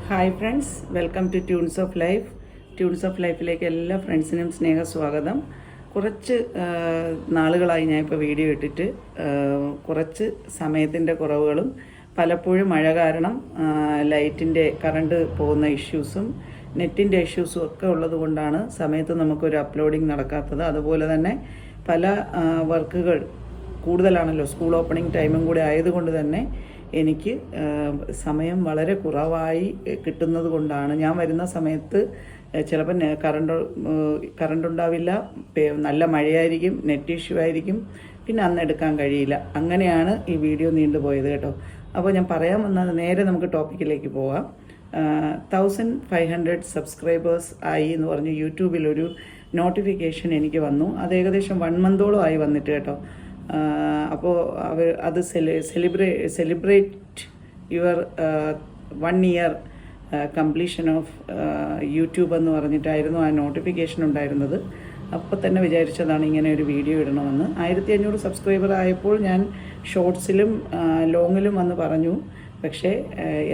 Hi friends, welcome to tunes of life. Tunes of ലൈഫിലേക്ക് എല്ലാ ഫ്രണ്ട്സിനും സ്നേഹസ്വാഗതം. കുറച്ച് നാളുകളായി ഞാൻ ഇപ്പോൾ വീഡിയോ ഇട്ടിട്ട് കുറച്ച് സമയത്തിൻ്റെ കുറവുകളും പലപ്പോഴും മഴ കാരണം ലൈറ്റിൻ്റെ കറണ്ട് പോകുന്ന ഇഷ്യൂസും നെറ്റിൻ്റെ ഇഷ്യൂസും ഒക്കെ ഉള്ളത് കൊണ്ടാണ് സമയത്ത് നമുക്കൊരു അപ്ലോഡിങ് നടക്കാത്തത്. അതുപോലെ തന്നെ പല വർക്കുകൾ കൂടുതലാണല്ലോ, സ്കൂൾ ഓപ്പണിംഗ് ടൈമും കൂടി ആയതുകൊണ്ട് തന്നെ എനിക്ക് സമയം വളരെ കുറവായി കിട്ടുന്നത് കൊണ്ടാണ്. ഞാൻ വരുന്ന സമയത്ത് ചിലപ്പോൾ കറണ്ട് ഉണ്ടാവില്ല, നല്ല മഴയായിരിക്കും, നെറ്റ് ഇഷ്യൂ ആയിരിക്കും, പിന്നെ അന്ന് എടുക്കാൻ കഴിയില്ല. അങ്ങനെയാണ് ഈ വീഡിയോ നീണ്ടുപോയത് കേട്ടോ. അപ്പോൾ ഞാൻ പറയാൻ വന്നത് നേരെ നമുക്ക് ടോപ്പിക്കിലേക്ക് പോവാം. 1500 സബ്സ്ക്രൈബേഴ്സ് ആയി എന്ന് പറഞ്ഞ് യൂട്യൂബിലൊരു നോട്ടിഫിക്കേഷൻ എനിക്ക് വന്നു. അത് ഏകദേശം 1 മന്തോളം ആയി വന്നിട്ട് കേട്ടോ. അപ്പോൾ അത് celebrate your 1 year completion of YouTube എന്ന് പറഞ്ഞിട്ടായിരുന്നു ആ നോട്ടിഫിക്കേഷൻ ഉണ്ടായിരുന്നത്. അപ്പോൾ തന്നെ വിചാരിച്ചതാണ് ഇങ്ങനെ ഒരു വീഡിയോ ഇടണമെന്ന്. 1500 സബ്സ്ക്രൈബർ ആയപ്പോൾ ഞാൻ ഷോർട്സിലും ലോങ്ങിലും വന്ന് പറഞ്ഞു. പക്ഷേ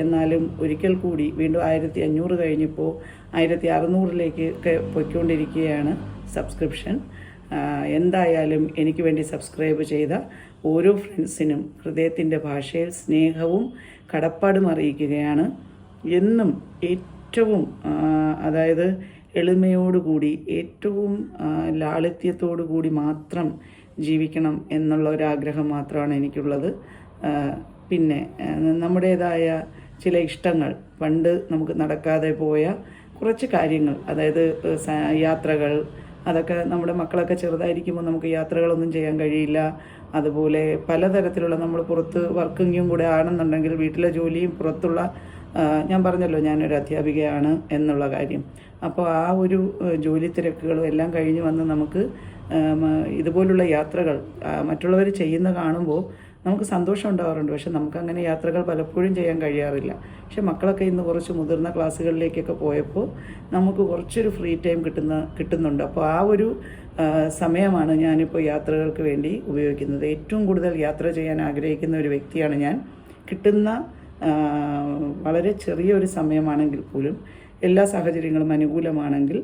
എന്നാലും ഒരിക്കൽ കൂടി വീണ്ടും 1500 കഴിഞ്ഞപ്പോൾ 1600 ഒക്കെ പോയിക്കൊണ്ടിരിക്കുകയാണ് സബ്സ്ക്രിപ്ഷൻ. എന്തായാലും എനിക്ക് വേണ്ടി സബ്സ്ക്രൈബ് ചെയ്ത ഓരോ ഫ്രണ്ട്സിനും ഹൃദയത്തിൻ്റെ ഭാഷയിൽ സ്നേഹവും കടപ്പാടും അറിയിക്കുകയാണ്. എന്നും ഏറ്റവും അതായത് എളിമയോടുകൂടി ഏറ്റവും ലാളിത്യത്തോടു കൂടി മാത്രം ജീവിക്കണം എന്നുള്ള ഒരാഗ്രഹം മാത്രമാണ് എനിക്കുള്ളത്. പിന്നെ നമ്മുടേതായ ചില ഇഷ്ടങ്ങൾ, പണ്ട് നമുക്ക് നടക്കാതെ പോയ കുറച്ച് കാര്യങ്ങൾ, അതായത് യാത്രകൾ, അതൊക്കെ നമ്മുടെ മക്കളൊക്കെ ചെറുതായിരിക്കുമ്പോൾ നമുക്ക് യാത്രകളൊന്നും ചെയ്യാൻ കഴിയില്ല. അതുപോലെ പലതരത്തിലുള്ള നമ്മൾ പുറത്ത് വർക്കിങ്ങും കൂടെ ആണെന്നുണ്ടെങ്കിൽ വീട്ടിലെ ജോലിയും പുറത്തുള്ള, ഞാൻ പറഞ്ഞല്ലോ ഞാനൊരു അധ്യാപികയാണ് എന്നുള്ള കാര്യം. അപ്പോൾ ആ ഒരു ജോലി തിരക്കുകളും എല്ലാം കഴിഞ്ഞ് വന്ന് നമുക്ക് ഇതുപോലുള്ള യാത്രകൾ മറ്റുള്ളവർ ചെയ്യുന്ന കാണുമ്പോൾ നമുക്ക് സന്തോഷം ഉണ്ടാവാറുണ്ട്. പക്ഷെ നമുക്കങ്ങനെ യാത്രകൾ പലപ്പോഴും ചെയ്യാൻ കഴിയാറില്ല. പക്ഷെ മക്കളൊക്കെ ഇന്ന് കുറച്ച് മുതിർന്ന ക്ലാസ്സുകളിലേക്കൊക്കെ പോയപ്പോൾ നമുക്ക് കുറച്ചൊരു ഫ്രീ ടൈം കിട്ടുന്നുണ്ട്. അപ്പോൾ ആ ഒരു സമയമാണ് ഞാനിപ്പോൾ യാത്രകൾക്ക് വേണ്ടി ഉപയോഗിക്കുന്നത്. ഏറ്റവും കൂടുതൽ യാത്ര ചെയ്യാൻ ആഗ്രഹിക്കുന്ന ഒരു വ്യക്തിയാണ് ഞാൻ. കിട്ടുന്ന വളരെ ചെറിയൊരു സമയമാണെങ്കിൽ പോലും എല്ലാ സാഹചര്യങ്ങളും അനുകൂലമാണെങ്കിൽ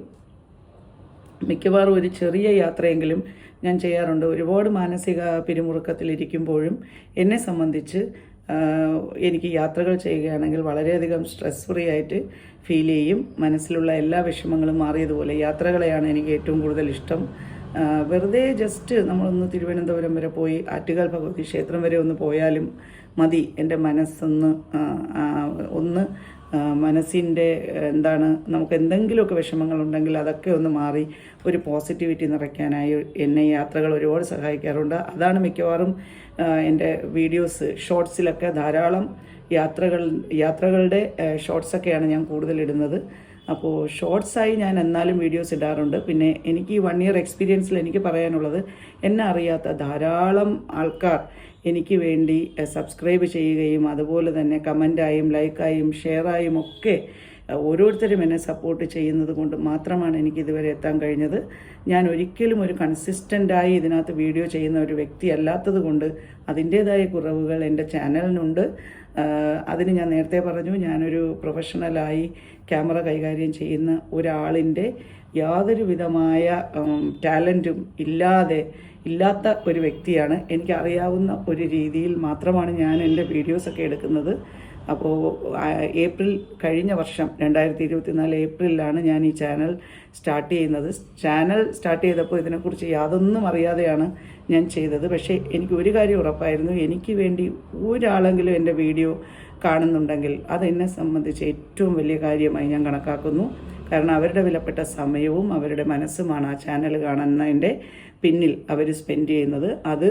മിക്കവാറും ഒരു ചെറിയ യാത്രയെങ്കിലും ഞാൻ ചെയ്യാറുണ്ട്. ഒരുപാട് മാനസിക പിരിമുറുക്കത്തിലിരിക്കുമ്പോഴും എന്നെ സംബന്ധിച്ച് എനിക്ക് യാത്രകൾ ചെയ്യുകയാണെങ്കിൽ വളരെയധികം സ്ട്രെസ് ഫ്രീ ആയിട്ട് ഫീൽ ചെയ്യും. മനസ്സിലുള്ള എല്ലാ വിഷമങ്ങളും മാറിയതുപോലെ യാത്രകളെയാണ് എനിക്ക് ഏറ്റവും കൂടുതൽ ഇഷ്ടം. വെറുതെ ജസ്റ്റ് നമ്മളൊന്ന് തിരുവനന്തപുരം വരെ പോയി ആറ്റുകാൽ ഭഗവതി ക്ഷേത്രം വരെ ഒന്ന് പോയാലും മതി. എൻ്റെ മനസ്സൊന്ന് മനസ്സിൻ്റെ നമുക്ക് എന്തെങ്കിലുമൊക്കെ വിഷമങ്ങളുണ്ടെങ്കിൽ അതൊക്കെ ഒന്ന് മാറി ഒരു പോസിറ്റിവിറ്റി നിറയ്ക്കാനായി എന്നെ യാത്രകൾ ഒരുപാട് സഹായിക്കാറുണ്ട്. അതാണ് മിക്കവാറും എൻ്റെ വീഡിയോസ് ഷോർട്സിലൊക്കെ ധാരാളം യാത്രകളുടെ ഷോർട്സൊക്കെയാണ് ഞാൻ കൂടുതൽ ഇടുന്നത്. അപ്പോൾ ഷോർട്സായി ഞാൻ എന്നാലും വീഡിയോസ് ഇടാറുണ്ട്. പിന്നെ എനിക്ക് ഈ 1 ഇയർ എക്സ്പീരിയൻസിൽ എനിക്ക് പറയാനുള്ളത്, എന്നെ അറിയാത്ത ധാരാളം ആൾക്കാർ എനിക്ക് വേണ്ടി സബ്സ്ക്രൈബ് ചെയ്യുകയും അതുപോലെ തന്നെ കമൻറ്റായും ലൈക്കായും ഷെയറായും ഒക്കെ ഓരോരുത്തരും എന്നെ സപ്പോർട്ട് ചെയ്യുന്നത് കൊണ്ട് മാത്രമാണ് എനിക്ക് ഇതുവരെ എത്താൻ കഴിഞ്ഞത്. ഞാൻ ഒരിക്കലും ഒരു കൺസിസ്റ്റൻ്റായി ഇതിനകത്ത് വീഡിയോ ചെയ്യുന്ന ഒരു വ്യക്തി അല്ലാത്തത് കൊണ്ട് അതിൻ്റേതായ കുറവുകൾ എൻ്റെ ചാനലിനുണ്ട്. അതിന് ഞാൻ നേരത്തെ പറഞ്ഞു, ഞാനൊരു പ്രൊഫഷണലായി ക്യാമറ കൈകാര്യം ചെയ്യുന്ന ഒരാളിൻ്റെ യാതൊരു വിധമായ ടാലൻറ്റും ഇല്ലാത്ത ഒരു വ്യക്തിയാണ്. എനിക്കറിയാവുന്ന ഒരു രീതിയിൽ മാത്രമാണ് ഞാൻ എൻ്റെ വീഡിയോസൊക്കെ എടുക്കുന്നത്. അപ്പോൾ കഴിഞ്ഞ വർഷം 2024 ഏപ്രിലാണ് ഞാൻ ഈ ചാനൽ സ്റ്റാർട്ട് ചെയ്യുന്നത്. ചാനൽ സ്റ്റാർട്ട് ചെയ്തപ്പോൾ ഇതിനെക്കുറിച്ച് യാതൊന്നും അറിയാതെയാണ് ഞാൻ ചെയ്തത്. പക്ഷേ എനിക്ക് ഒരു കാര്യം ഉറപ്പായിരുന്നു, എനിക്ക് വേണ്ടി ഒരാളെങ്കിലും എൻ്റെ വീഡിയോ കാണുന്നുണ്ടെങ്കിൽ അതെന്നെ സംബന്ധിച്ച് ഏറ്റവും വലിയ കാര്യമായി ഞാൻ കണക്കാക്കുന്നു. കാരണം അവരുടെ വിലപ്പെട്ട സമയവും അവരുടെ മനസ്സുമാണ് ആ ചാനൽ കാണുന്നതിൻ്റെ പിന്നിൽ അവർ സ്പെൻഡ് ചെയ്യുന്നത്. അത്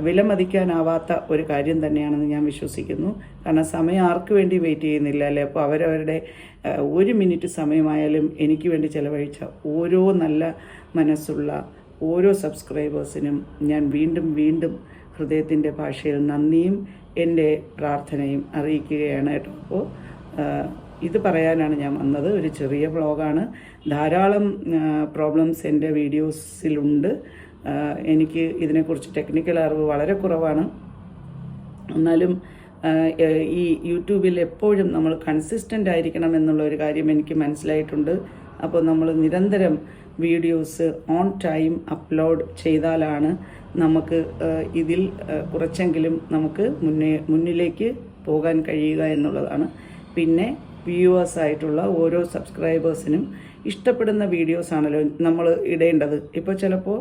വിലമതിക്കാനാവാത്ത ഒരു കാര്യം തന്നെയാണെന്ന് ഞാൻ വിശ്വസിക്കുന്നു. കാരണം സമയം ആർക്ക് വേണ്ടി വെയിറ്റ് ചെയ്യുന്നില്ല അല്ലേ. അപ്പോൾ അവരവരുടെ 1 മിനിറ്റ് സമയമായാലും എനിക്ക് വേണ്ടി ചിലവഴിച്ച ഓരോ നല്ല മനസ്സുള്ള ഓരോ സബ്സ്ക്രൈബേഴ്സിനും ഞാൻ വീണ്ടും വീണ്ടും ഹൃദയത്തിൻ്റെ ഭാഷയിൽ നന്ദിയും എൻ്റെ പ്രാർത്ഥനയും അറിയിക്കുകയാണ് കേട്ടോ. അപ്പോൾ ഇത് പറയാനാണ് ഞാൻ വന്നത്. ഒരു ചെറിയ വ്ളോഗാണ്. ധാരാളം പ്രോബ്ലംസ് എൻ്റെ വീഡിയോസിലുണ്ട്. എനിക്ക് ഇതിനെക്കുറിച്ച് ടെക്നിക്കൽ അറിവ് വളരെ കുറവാണ്. എന്നാലും ഈ യൂട്യൂബിൽ എപ്പോഴും നമ്മൾ കൺസിസ്റ്റൻ്റ് ആയിരിക്കണം എന്നുള്ള ഒരു കാര്യം എനിക്ക് മനസ്സിലായിട്ടുണ്ട്. അപ്പോൾ നമ്മൾ നിരന്തരം വീഡിയോസ് ഓൺ ടൈം അപ്ലോഡ് ചെയ്താലാണ് നമുക്ക് ഇതിൽ കുറച്ചെങ്കിലും നമുക്ക് മുന്നിലേക്ക് പോകാൻ കഴിയുക എന്നുള്ളതാണ്. പിന്നെ വ്യൂവേഴ്സായിട്ടുള്ള ഓരോ സബ്സ്ക്രൈബേഴ്സിനും ഇഷ്ടപ്പെടുന്ന വീഡിയോസാണല്ലോ നമ്മൾ ഇടേണ്ടത്. ഇപ്പോൾ ചിലപ്പോൾ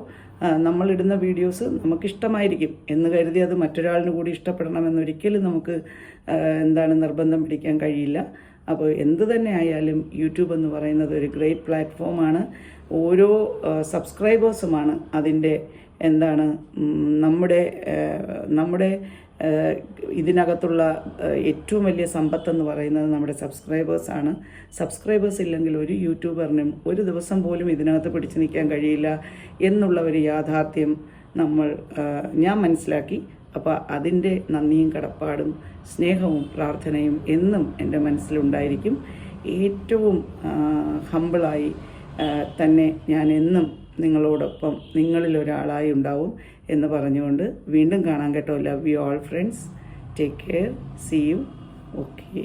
നമ്മളിടുന്ന വീഡിയോസ് നമുക്കിഷ്ടമായിരിക്കും എന്ന് കരുതി അത് മറ്റൊരാളിന് കൂടി ഇഷ്ടപ്പെടണമെന്നൊരിക്കലും നമുക്ക് നിർബന്ധം പിടിക്കാൻ കഴിയില്ല. അപ്പോൾ എന്തു തന്നെ ആയാലും യൂട്യൂബ് എന്ന് പറയുന്നത് ഒരു ഗ്രേറ്റ് പ്ലാറ്റ്ഫോമാണ്. ഓരോ സബ്സ്ക്രൈബേഴ്സുമാണ് അതിൻ്റെ നമ്മുടെ ഇതിനകത്തുള്ള ഏറ്റവും വലിയ സമ്പത്തെന്ന് പറയുന്നത് നമ്മുടെ സബ്സ്ക്രൈബേഴ്സാണ്. സബ്സ്ക്രൈബേഴ്സ് ഇല്ലെങ്കിൽ ഒരു യൂട്യൂബറിനും ഒരു ദിവസം പോലും ഇതിനകത്ത് പിടിച്ചു നിൽക്കാൻ കഴിയില്ല എന്നുള്ള ഒരു യാഥാർത്ഥ്യം ഞാൻ മനസ്സിലാക്കി. അപ്പോൾ അതിൻ്റെ നന്ദിയും കടപ്പാടും സ്നേഹവും പ്രാർത്ഥനയും എന്നും എൻ്റെ മനസ്സിലുണ്ടായിരിക്കും. ഏറ്റവും ഹമ്പിളായി തന്നെ ഞാൻ എന്നും നിങ്ങളോടൊപ്പം നിങ്ങളിലൊരാളായി ഉണ്ടാവും എന്ന് പറഞ്ഞുകൊണ്ട് വീണ്ടും കാണാൻ കേട്ടോ. Love you all friends. Take care. See you. Okay.